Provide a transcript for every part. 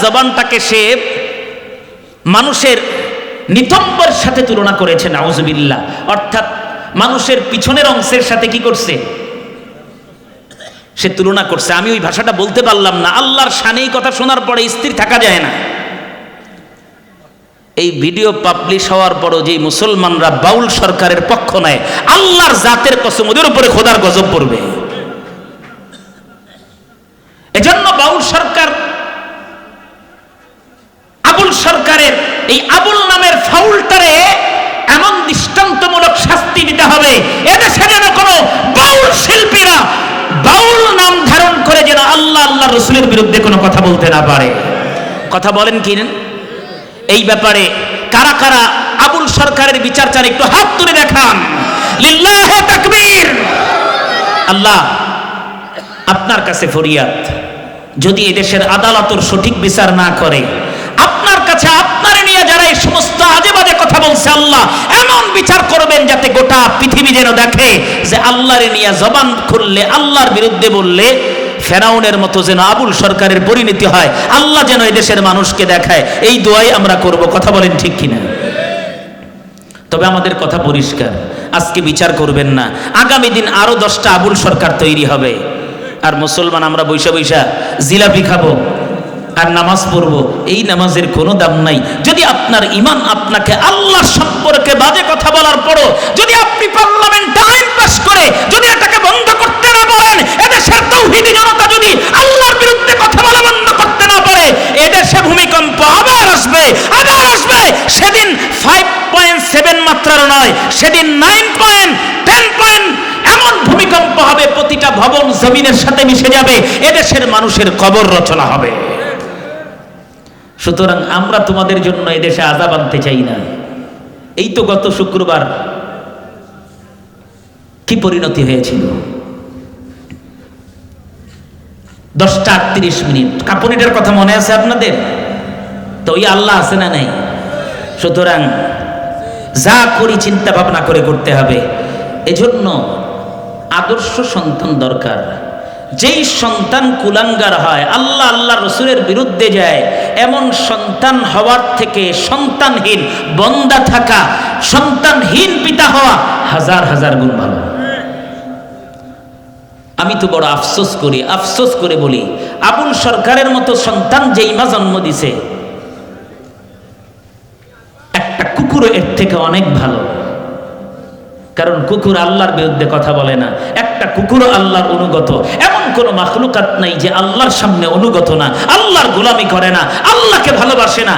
জবানটাকে সে মানুষের নিতম্বের সাথে তুলনা করেছে, নাউজুবিল্লাহ। অর্থাৎ মানুষের পিছনের অংশের সাথে কি করছে, সে তুলনা করছে। আমি ওই ভাষাটা বলতে পারলাম না। আল্লাহর শানে কথা শোনার পরে স্থির থাকা যায় না। এই ভিডিও পাবলিশ হওয়ার পরও যে মুসলমানরা বাউল সরকারের পক্ষ নেয়, আল্লাহর জাতের কসম ওদের উপরে খোদার গজব পড়বে। এজন্য বাউল সরকার, আবুল সরকারের এই আবুল নামের ফাউলটারে এমন দৃষ্টান্তমূলক শাস্তি দিতে হবে, এদেশে যেন কোনো বাউল শিল্পীরা বাউল নাম ধারণ করে যেন আল্লাহ আল্লাহ রসুলের বিরুদ্ধে কোনো কথা বলতে না পারে। কথা বলেন কি? এই ব্যাপারে কারা কারা আবুল সরকারের বিচার চান একটু হাত তুলে দেখান। লিল্লাহি তাকবীর। আল্লাহ আপনার কাছে ফরিয়াদ, যদি এদেশের আদালতর সঠিক বিচার না করে, আপনার কাছে আপনার নিয়ে যারা এই সমস্ত আজে বাজে কথা বলছে, আল্লাহ এমন বিচার করবেন যাতে গোটা পৃথিবী যেন দেখে যে আল্লাহর নিয়ে জবান খুললে, আল্লাহর বিরুদ্ধে বললে ফেরাউনের মতো যেন আবুল সরকারের পরিণতি হয়। আল্লাহ যেন এদেশের মানুষকে দেখায়। এই দোয়াই আমরা করব। কথা বলেন ঠিক কিনা? তবে আমাদের কথা পরিষ্কার, আজকে বিচার করবেন না, আগামী দিন আরো 10টা আবুল সরকার তৈরি হবে। আর মুসলমান আমরা বৈশা বৈশা জিলাপি খাবো আর নামাজ পড়বো, এই নামাজের কোনো দাম নাই। যদি আপনার ঈমান আপনাকে আল্লাহ সম্পর্কে বাজে কথা বলার পরও যদি আপনি পার্লামেন্টে আইন পাস করে যদি এটাকে বন্ধ করতে না পারেন, এদেশের তাওহীদি জনতা যদি আল্লাহর বিরুদ্ধে কথা বলা বন্ধ করতে না পারে, এদেশে ভূমিকম্প আবার আসবে, আবার আসবে। সেদিন 5.7 মাত্রার নয়, সেদিন 9.10 এমন ভূমিকম্প হবে, প্রতিটা ভবন জমিনের সাথে মিশে যাবে, এদেশের মানুষের কবর রচনা হবে। সুতরাং আমরা তোমাদের জন্য এদেশে আযাব আনতে চাই না। এই তো গত শুক্রবার কি পরিণতি হয়েছিল, 10:38 কাপুনিটার কথা মনে আছে আপনাদের? তো ওই আল্লাহ আছে না নাই? সুতরাং যা করি চিন্তা ভাবনা করে করতে হবে। এজন্য আদর্শ সন্তান দরকার। যেই সন্তান কুলাঙ্গার হয়, আল্লাহ আল্লাহ রসুলের বিরুদ্ধে যায়, এমন সন্তান হওয়ার থেকে সন্তানহীন বন্দা থাকা, সন্তানহীন পিতা হওয়া হাজার হাজার গুণ ভালো। আমি তো বড় আফসোস করে বলি, আবুল সরকারের মতো সন্তান যেই মা জন্ম দিছে, একটা কুকুর এর থেকে অনেক ভালো। কারণ কুকুর আল্লাহর বিরুদ্ধে কথা বলে না, একটা কুকুর আল্লাহর অনুগত। এমন কোন মাখলুকাত নাই যে আল্লাহর সামনে অনুগত না, আল্লাহর গোলামি করে না, আল্লাহকে ভালোবাসে না।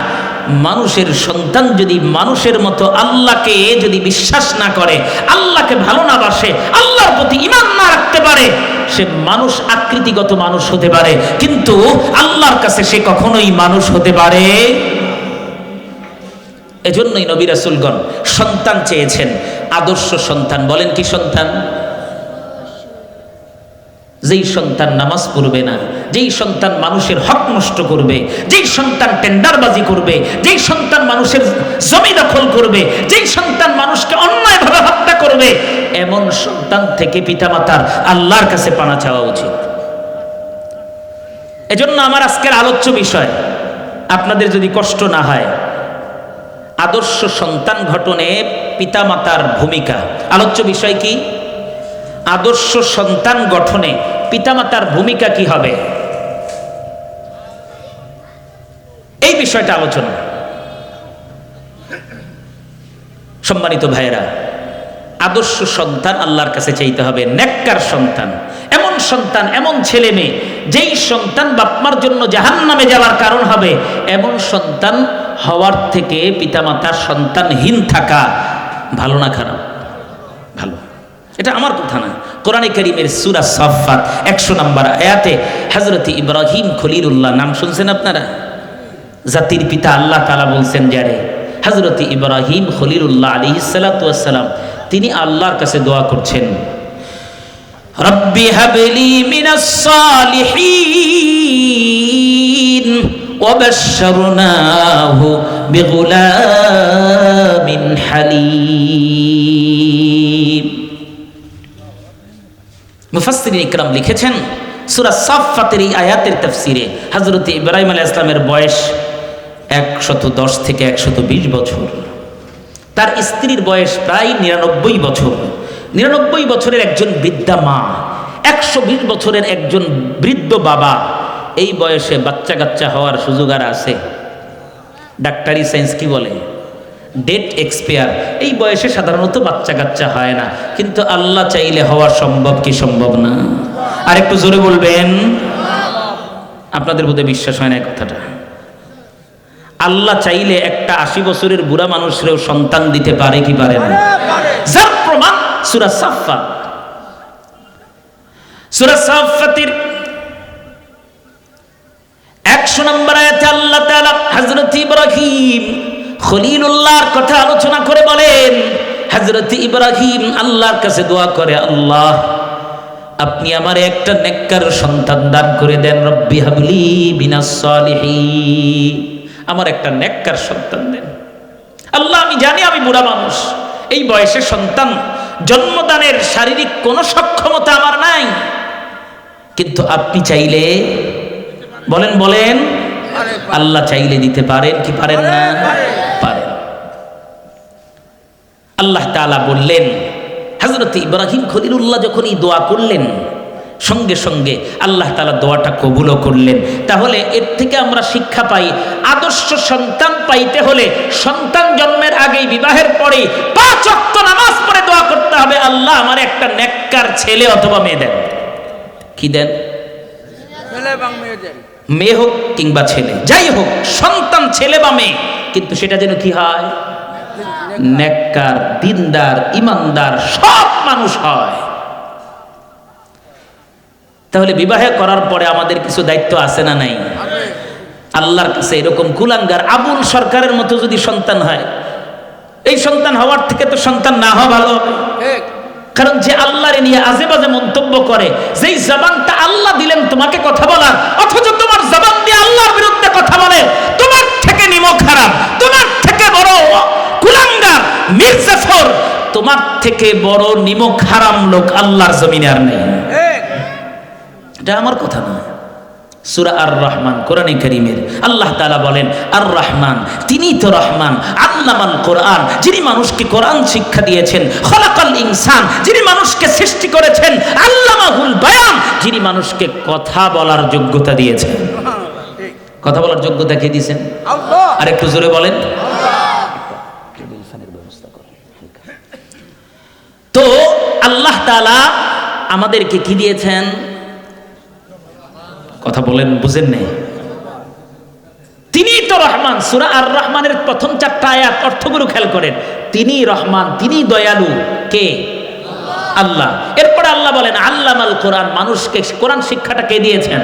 মানুষের সন্তান যদি মানুষের মতো আল্লাহকে যদি বিশ্বাস না করে, আল্লাহকে ভালো না বাসে, আল্লাহর প্রতি ঈমান না রাখতে পারে, সে মানুষ আকৃতিগত মানুষ হতে পারে, কিন্তু আল্লাহর কাছে সে কখনোই মানুষ হতে পারে। এজন্যই নবী রাসূলগণ সন্তান চেয়েছেন, আদর্শ সন্তান। বলেন কি সন্তান? যেই সন্তান নামাজ পড়বে না, যেই সন্তান মানুষের হক নষ্ট করবে, যেই সন্তান টেন্ডারবাজি করবে, যেই সন্তান মানুষের জমি দখল করবে, যেই সন্তান মানুষকে অন্যায়ভাবে হত্যা করবে, এমন সন্তান থেকে পিতামাতার আল্লাহর কাছে পানা চাওয়া উচিত। এজন্য আমার আজকের আলোচ্য বিষয়, আপনাদের যদি কষ্ট না হয়, আদর্শ সন্তান গঠনে পিতামাতার ভূমিকা। আলোচ্য বিষয় কি? আদর্শ সন্তান গঠনে পিতামাতার ভূমিকা কি হবে, এই বিষয়টা আলোচনা। সম্মানিত ভাইয়েরা, আদর্শ সন্তান আল্লাহর কাছে চাইতে হবে, নেককার সন্তান, এমন সন্তান, এমন ছেলে মেয়ে যেই সন্তান বাপমার জন্য জাহান্নামে যাওয়ার কারণ হবে, এমন সন্তান হওয়ার থেকে পিতামাতার সন্তানহীন থাকা ভালো না খারাপ? ভালো। এটা আমার কথা না, কোরআনে কারীমের সূরা সাফফাত 100 নম্বর আয়াতে হযরত ইব্রাহিম খলিলুল্লাহ, নাম শুনছেন আপনারা? জাতির পিতা আল্লাহ তাআলা বলছেন যারে, হযরত ইব্রাহিম খলিলুল্লাহ আলাইহিস সালাতু ওয়াস সালাম, তিনি আল্লাহর কাছে দোয়া করছেন, রব্বি হাবলি মিনাস সালিহিন ওয়াবাশশারনাহু বিগুলামিন হালিম। মুফাসসিরিন ইকরাম লিখেছেন, সূরা সাফফাতের এই আয়াতের তাফসিরে হযরত ইব্রাহিম আলাইহিস সালামের বয়স 110 থেকে 120 বছর, তার স্ত্রীর বয়স প্রায় 99 বছর। 99 বছরের একজন বৃদ্ধা মা, 120 বছরের একজন বৃদ্ধ বাবা, এই বয়সে বাচ্চা কাচ্চা হওয়ার সুযোগ আর আছে? ডাক্তারি সায়েন্স কি বলে? Date expire. এই বয়সে সাধারণত বাচ্চা কাচ্চা হয় না, কিন্তু আল্লাহ চাইলে হওয়ার সম্ভব কি সম্ভব না? আর একটু জোরে বলবেন। আপনাদের বোধহয় বিশ্বাস হয় না এই কথাটা। আল্লাহ চাইলে একটা 80 বছরের বুড়া মানুষেরও সন্তান দিতে পারে কি পারে না? যার প্রমাণ সূরা সাফফাত। সূরা সাফফাতের 100 নম্বর আয়াতে আল্লাহ তাআলা হযরত ইব্রাহিম খলিলুল্লাহর কথা আলোচনা করে বলেন, হযরত ইব্রাহিম আল্লাহর কাছে দোয়া করে, আল্লাহ আপনি আমারে একটা নেককার সন্তান দান করে দেন, রব্বি হাবলি বিনাস সালিহিন, আমার একটা নেককার সন্তান দেন। আল্লাহ আমি জানি আমি বুড়া মানুষ, এই বয়সে সন্তান জন্মদানের শারীরিক কোনো সক্ষমতা আমার নাই, কিন্তু আপনি চাইলে বলেন আল্লাহ চাইলে দিতে পারেন কি পারেন না? পারেন। আল্লাহ তাআলা বললেন, হযরত ইব্রাহিম খলিলুল্লাহ যখন এই দোয়া করলেন, সঙ্গে সঙ্গে আল্লাহ তাআলা দোয়াটা কবুলও করলেন। তাহলে এর থেকে আমরা শিক্ষা পাই, আদর্শ সন্তান পাইতে হলে সন্তান জন্মের আগেই, বিবাহের পরে 5 ওয়াক্ত নামাজ পড়ে দোয়া করতে হবে, আল্লাহ আমার একটা নেককার ছেলে অথবা মেয়ে দেন। কি দেন? ছেলে বা মেয়ে দেন। মেয়ে হোক কিংবা ছেলে, যাই হোক, সন্তান ছেলে বা মেয়ে, কিন্তু সেটা যেন কি হয়? নেককার, দিনদার, ইমানদার, সব মানুষ হয়। তাহলে বিবাহ করার পরে আমাদের কিছু দায়িত্ব আছে না নাই? আল্লাহর কাছে এরকম কুলাঙ্গার আবুল সরকারের মতো যদি সন্তান হয়, এই সন্তান হওয়ার থেকে তো সন্তান না হওয়া ভালো। কারণ যে আল্লাহরে নিয়ে আজে বাজে মন্তব্য করে, যেই জবানটা আল্লাহ দিলেন তোমাকে কথা বলার, অথচ তোমার জবান দিয়ে আল্লাহর বিরুদ্ধে কথা বলে, তোমার থেকে নিমক হারাম, তোমার থেকে বড় কুলাঙ্গার মির্জাফর, তোমার থেকে বড় নিমক হারাম লোক আল্লাহর জমিনে আর নেই। এটা আমার কথা না। সূরা আর রহমান, কোরআনে কারীমের আল্লাহ তাআলা বলেন, আর রহমান তিনি তো রহমান, আল্লামাল কোরআন, যিনি মানুষকে কোরআন শিক্ষা দিয়েছেন, খলাকাল ইনসান, যিনি মানুষকে সৃষ্টি করেছেন, আল্লামাহুল বায়ান, যিনি মানুষকে কথা বলার যোগ্যতা দিয়েছেন। কথা বলার যোগ্যতা কে দিয়েছেন? আল্লাহ। আর একটু জোরে বলেন। তো আল্লাহ তাআলা আমাদেরকে কি দিয়েছেন? কথা বলেন, বুঝেন নাই? তিনি তো রহমান। সূরা আর রহমানের প্রথম 4টা আয়াত অর্থগুলো খেয়াল করেন। তিনি রহমান, তিনি দয়ালু। কে? আল্লাহ। এরপরে আল্লাহ বলেন আল্লামাল কোরআন, মানুষকে কোরআন শিক্ষাটা কে দিয়েছেন?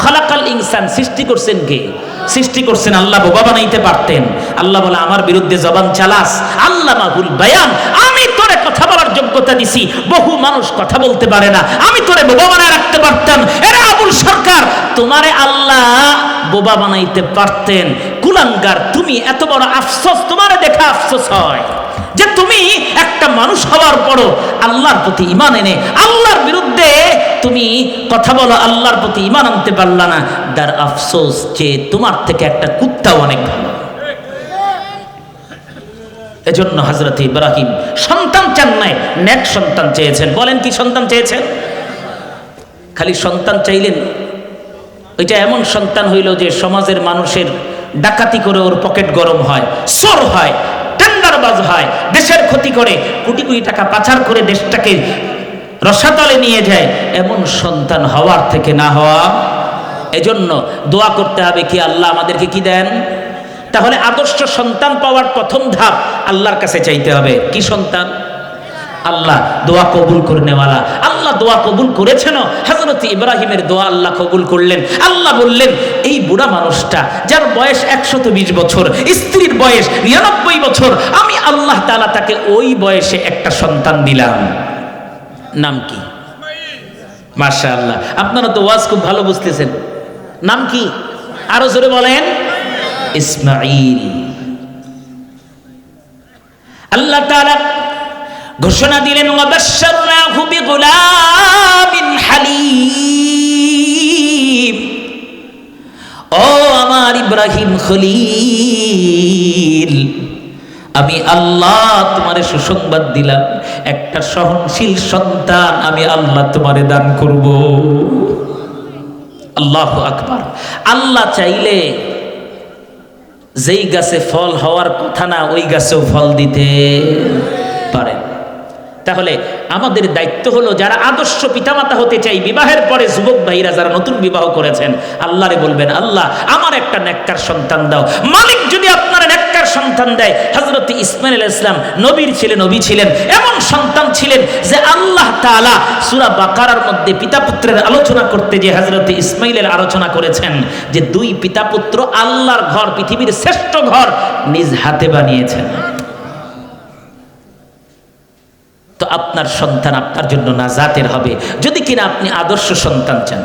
খলাকাল ইনসান, সৃষ্টি করছেন কে? সৃষ্টি করছেন আল্লাহ। বোবা বানাইতে পারতেন। আল্লাহ বলে আমার বিরুদ্ধে জবান চালাস, আল্লামাহুল বায়ান, আমি তোরে কথা বলার যোগ্যতা দিছি, বহু মানুষ কথা বলতে পারে না, আমি তোরে বোবা বানায় রাখতে পারতাম। এরে আবুল সরকার, তোমারে আল্লাহ বোবা বানাইতে পারতেন। কুলাঙ্গার তুমি, এত বড় আফসোস, তোমারে দেখা আফসোস হয় যে তুমি একটা মানুষ হওয়ার পরও আল্লাহর প্রতি ঈমান এনে আল্লাহর বিরুদ্ধে তুমি কথা বলো, আল্লাহর প্রতি ঈমান আনতে পারলা না। তার আফসোস যে তোমার থেকে একটা কুত্তাও অনেক ভালো। এজন্য হযরত ইব্রাহিম সন্তান চান নাই, নেক সন্তান চেয়েছেন। বলেন কি সন্তান চেয়েছেন? খালি সন্তান চাইলেন, ওইটা এমন সন্তান হইল যে সমাজের মানুষের ডাকাতি করে ওর পকেট গরম হয়, চোর হয়, টেন্ডারবাজ হয়, দেশের ক্ষতি করে, কোটি কোটি টাকা পাচার করে দেশটাকে রসাতলে নিয়ে যায়, এমন সন্তান হওয়ার থেকে না হওয়া। এজন্য দোয়া করতে হবে কি, আল্লাহ আমাদেরকে কি দেন? তাহলে আদর্শ সন্তান পাওয়ার প্রথম ধাপ আল্লাহর কাছে চাইতে হবে। কি সন্তান? আল্লাহ দোয়া কবুল করে নেওয়ালা। আল্লাহ দোয়া কবুল করেছেন, হযরত ইব্রাহিমের দোয়া আল্লাহ কবুল করলেন। আল্লাহ বললেন এই বুড়া মানুষটা যার বয়স 120 বছর, স্ত্রীর বয়স 99 বছর, আমি আল্লাহ তাআলা তাকে ওই বয়সে একটা সন্তান দিলাম। নাম কি? মাশাআল্লাহ, আপনারা তো ওয়াজ খুব ভালো বুঝতেছেন। নাম কি? আরো জোরে বলেন। ইসমাঈল। আল্লাহ তাআলা ঘোষণা দিলেন ওয়াবাশশারনাহু বিগুলামিন হালিম, ও আমার ইব্রাহিম খলিল, আমি আল্লাহ তোমারে সুসংবাদ দিলাম, একটা সহনশীল সন্তান আমি আল্লাহ তোমারে দান করব। আল্লাহু আকবার। আল্লাহ চাইলে যেই গাছে ফল হওয়ার কথা না ওই গাছেও ফল দিতে পারেন। তাহলে আমাদের দায়িত্ব হলো যারা আদর্শ পিতামাতা হতে চাই, বিবাহের পরে যুবক ভাইরা যারা নতুন বিবাহ করেছেন, আল্লাহরে বলবেন, আল্লাহ আমার একটা নেককার সন্তান দাও। মালিক যদি আপনার নেককার সন্তান দেয়, হযরত ইসমাঈল আলাইহিস সালাম নবীর ছিলেন, নবী ছিলেন, এমন সন্তান ছিলেন যে আল্লাহ তাআলা সূরা বাকারার মধ্যে পিতা পুত্রের আলোচনা করতে যে হযরত ইসমাঈলের আলোচনা করেছেন যে দুই পিতা পুত্র আল্লাহর ঘর, পৃথিবীর শ্রেষ্ঠ ঘর নিজ হাতে বানিয়েছেন। তো আপনার সন্তান আপনার জন্য নাজাতের হবে যদি কিনা আপনি আদর্শ সন্তান চান।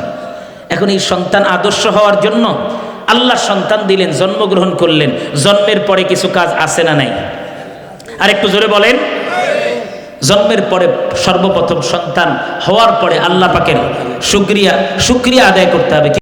এখন এই সন্তান আদর্শ হওয়ার জন্য আল্লাহ সন্তান দিলেন, জন্মগ্রহণ করলেন, জন্মের পরে কিছু কাজ আছে না নাই? আর একটু জোরে বলেন। জন্মের পরে সর্বপ্রথম সন্তান হওয়ার পরে আল্লাহ পাকের শুকরিয়া আদায় করতে হবে।